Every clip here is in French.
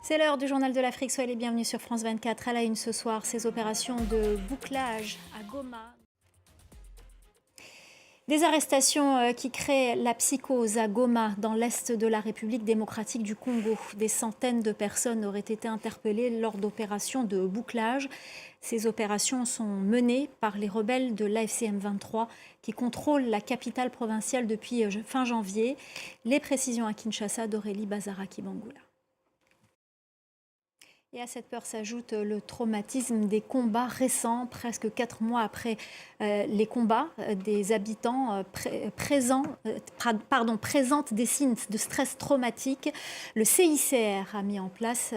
C'est l'heure du journal de l'Afrique. Soyez les bienvenus sur France 24. À la une ce soir, ces opérations de bouclage à Goma. Des arrestations qui créent la psychose à Goma, dans l'est de la République démocratique du Congo. Des centaines de personnes auraient été interpellées lors d'opérations de bouclage. Ces opérations sont menées par les rebelles de l'AFC M23 qui contrôlent la capitale provinciale depuis fin janvier. Les précisions à Kinshasa d'Aurélie Bazaraki-Bangoula. Et à cette peur s'ajoute le traumatisme des combats récents, presque 4 mois après les combats. Des habitants présentent des signes de stress traumatique. Le CICR a mis en place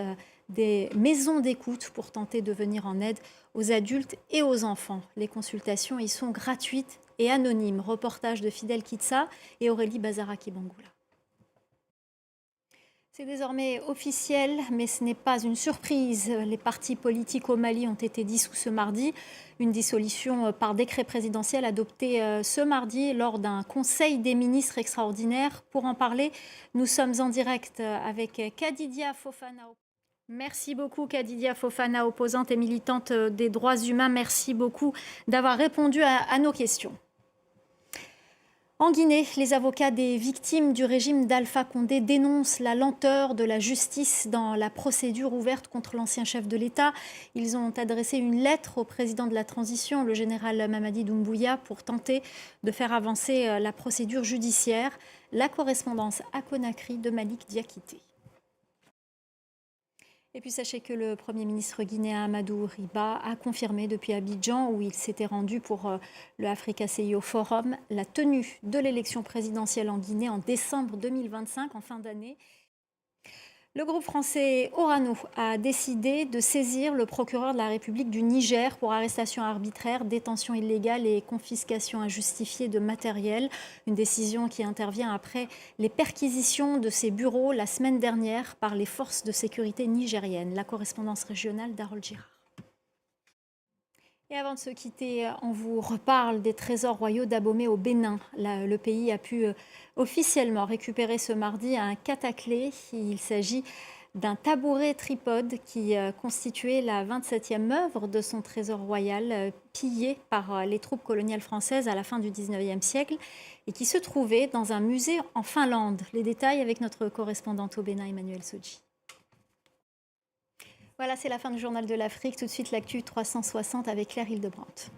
des maisons d'écoute pour tenter de venir en aide aux adultes et aux enfants. Les consultations y sont gratuites et anonymes. Reportage de Fidel Kitsa et Aurélie Bazaraki-Bangoula. C'est désormais officiel, mais ce n'est pas une surprise. Les partis politiques au Mali ont été dissous ce mardi. Une dissolution par décret présidentiel adoptée ce mardi lors d'un conseil des ministres extraordinaire. Pour en parler, nous sommes en direct avec Kadidia Fofana. Merci beaucoup Kadidia Fofana, opposante et militante des droits humains. Merci beaucoup d'avoir répondu à nos questions. En Guinée, les avocats des victimes du régime d'Alpha Condé dénoncent la lenteur de la justice dans la procédure ouverte contre l'ancien chef de l'État. Ils ont adressé une lettre au président de la transition, le général Mamadi Doumbouya, pour tenter de faire avancer la procédure judiciaire. La correspondance à Conakry de Malik Diakité. Et puis sachez que le Premier ministre guinéen Amadou Riba a confirmé depuis Abidjan, où il s'était rendu pour le Africa CIO Forum, la tenue de l'élection présidentielle en Guinée en décembre 2025, en fin d'année. Le groupe français Orano a décidé de saisir le procureur de la République du Niger pour arrestation arbitraire, détention illégale et confiscation injustifiée de matériel. Une décision qui intervient après les perquisitions de ses bureaux la semaine dernière par les forces de sécurité nigériennes. La correspondance régionale d'Harold Girard. Et avant de se quitter, on vous reparle des trésors royaux d'Abomey au Bénin. Le pays a pu officiellement récupérer ce mardi un cataclé. Il s'agit d'un tabouret tripode qui constituait la 27e œuvre de son trésor royal, pillé par les troupes coloniales françaises à la fin du 19e siècle et qui se trouvait dans un musée en Finlande. Les détails avec notre correspondante au Bénin, Emmanuel Sodji. Voilà, c'est la fin du journal de l'Afrique. Tout de suite, l'actu 360 avec Claire Hildebrandt.